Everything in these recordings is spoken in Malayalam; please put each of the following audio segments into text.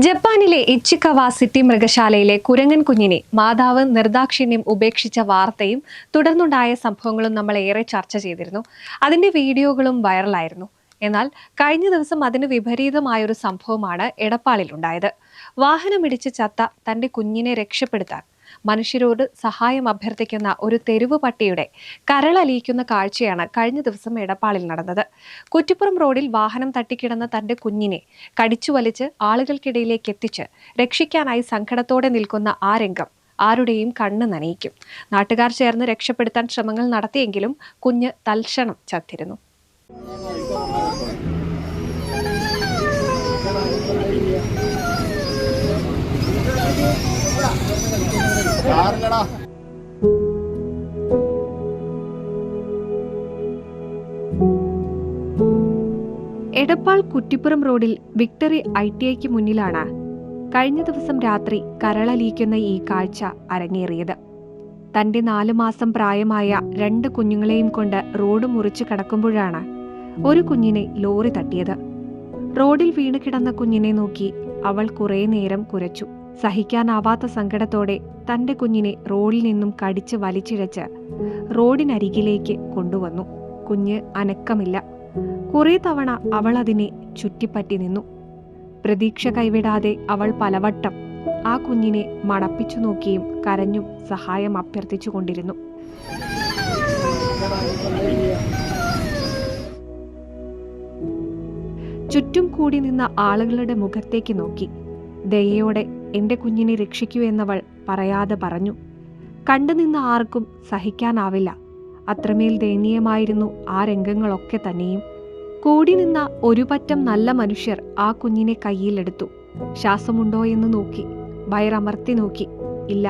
ജപ്പാനിലെ ഇച്ചിക്കവ സിറ്റി മൃഗശാലയിലെ കുരങ്ങൻ കുഞ്ഞിനെ മാതാവ് നിർദാക്ഷിണ്യം ഉപേക്ഷിച്ച വാർത്തയും തുടർന്നുണ്ടായ സംഭവങ്ങളും നമ്മൾ ഏറെ ചർച്ച ചെയ്തിരുന്നു. അതിന്റെ വീഡിയോകളും വൈറലായിരുന്നു. എന്നാൽ കഴിഞ്ഞ ദിവസം അതിന് വിപരീതമായൊരു സംഭവമാണ് എടപ്പാളിലുണ്ടായത്. വാഹനമിടിച്ച് ചത്ത തന്റെ കുഞ്ഞിനെ രക്ഷപ്പെടുത്താൻ മനുഷ്യരോട് സഹായം അഭ്യർത്ഥിക്കുന്ന ഒരു തെരുവ് പട്ടിയുടെ കരളലിയിക്കുന്ന കാഴ്ചയാണ് കഴിഞ്ഞ ദിവസം എടപ്പാളിൽ നടന്നത്. കുറ്റിപ്പുറം റോഡിൽ വാഹനം തട്ടിക്കിടന്ന തന്റെ കുഞ്ഞിനെ കടിച്ചു വലിച്ച് ആളുകൾക്കിടയിലേക്ക് എത്തിച്ച് രക്ഷിക്കാനായി സങ്കടത്തോടെ നിൽക്കുന്ന ആ രംഗം ആരുടെയും കണ്ണ് നനയിക്കും. നാട്ടുകാർ ചേർന്ന് രക്ഷപ്പെടുത്താൻ ശ്രമങ്ങൾ നടത്തിയെങ്കിലും കുഞ്ഞ് തൽക്ഷണം ചത്തിരുന്നു. എടപ്പാൾ കുറ്റിപ്പുറം റോഡിൽ വിക്ടറി ITIക്ക് മുന്നിലാണ് കഴിഞ്ഞ ദിവസം രാത്രി കരളലിയിക്കുന്ന ഈ കാഴ്ച അരങ്ങേറിയത്. തന്റെ 4 മാസം പ്രായമായ 2 കുഞ്ഞുങ്ങളെയും കൊണ്ട് റോഡ് മുറിച്ചു കടക്കുമ്പോഴാണ് ഒരു കുഞ്ഞിനെ ലോറി തട്ടിയത്. റോഡിൽ വീണ് കിടന്ന കുഞ്ഞിനെ നോക്കി അവൾ കുറേ നേരം കുരച്ചു. സഹിക്കാനാവാത്ത സങ്കടത്തോടെ തന്റെ കുഞ്ഞിനെ റോഡിൽ നിന്നും കടിച്ച് വലിച്ചിഴച്ച് റോഡിനരികിലേക്ക് കൊണ്ടുവന്നു. കുഞ്ഞ് അനക്കമില്ല. കുറേ തവണ അവൾ അതിനെ ചുറ്റിപ്പറ്റി നിന്നു. പ്രതീക്ഷ കൈവിടാതെ അവൾ പലവട്ടം ആ കുഞ്ഞിനെ മണപ്പിച്ചു നോക്കിയും കരഞ്ഞും സഹായം അഭ്യർത്ഥിച്ചു കൊണ്ടിരുന്നു. ചുറ്റും കൂടി നിന്ന ആളുകളുടെ മുഖത്തേക്ക് നോക്കി ദയയോടെ എന്റെ കുഞ്ഞിനെ രക്ഷിക്കൂ എന്നവൾ പറയാതെ പറഞ്ഞു. കണ്ടുനിന്ന ആർക്കും സഹിക്കാനാവില്ല. അത്രമേൽ ദയനീയമായിരുന്നു ആ രംഗങ്ങളൊക്കെ തന്നെയും. കൂടി നിന്ന ഒരു പറ്റം നല്ല മനുഷ്യർ ആ കുഞ്ഞിനെ കയ്യിലെടുത്തു. ശ്വാസമുണ്ടോ എന്ന് നോക്കി, വയറമർത്തി നോക്കി. ഇല്ല,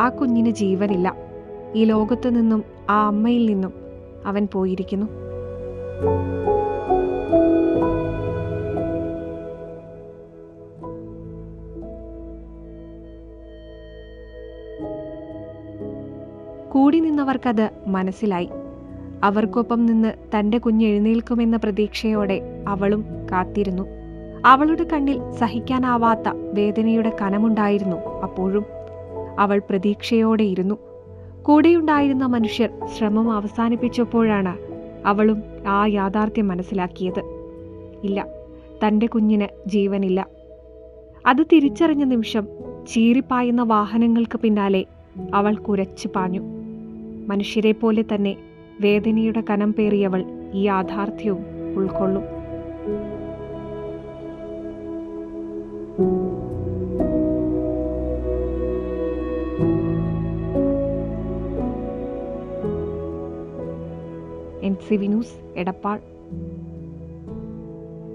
ആ കുഞ്ഞിന് ജീവനില്ല. ഈ ലോകത്തു നിന്നും ആ അമ്മയിൽ നിന്നും അവൻ പോയിരിക്കുന്നു. കൂടി നിന്നവർക്കത് മനസ്സിലായി. അവർക്കൊപ്പം നിന്ന് തന്റെ കുഞ്ഞ് എഴുന്നേൽക്കുമെന്ന പ്രതീക്ഷയോടെ അവളും കാത്തിരുന്നു. അവളുടെ കണ്ണിൽ സഹിക്കാനാവാത്ത വേദനയുടെ കനമുണ്ടായിരുന്നു അപ്പോഴും. അവൾ പ്രതീക്ഷയോടെ ഇരുന്നു. കൂടെയുണ്ടായിരുന്ന മനുഷ്യർ ശ്രമം അവസാനിപ്പിച്ചപ്പോഴാണ് അവളും ആ യാഥാർത്ഥ്യം മനസ്സിലാക്കിയത്. ഇല്ല, തന്റെ കുഞ്ഞിന് ജീവനില്ല. അത് തിരിച്ചറിഞ്ഞ നിമിഷം ചീറിപ്പായുന്ന വാഹനങ്ങൾക്ക് പിന്നാലെ അവൾ കുരച്ചു പാഞ്ഞു. മനുഷ്യരെ പോലെ തന്നെ വേദനയുടെ കനം പേറിയവൾ ഈ യാഥാർത്ഥ്യവും ഉൾക്കൊള്ളും. NCV news, Edappal.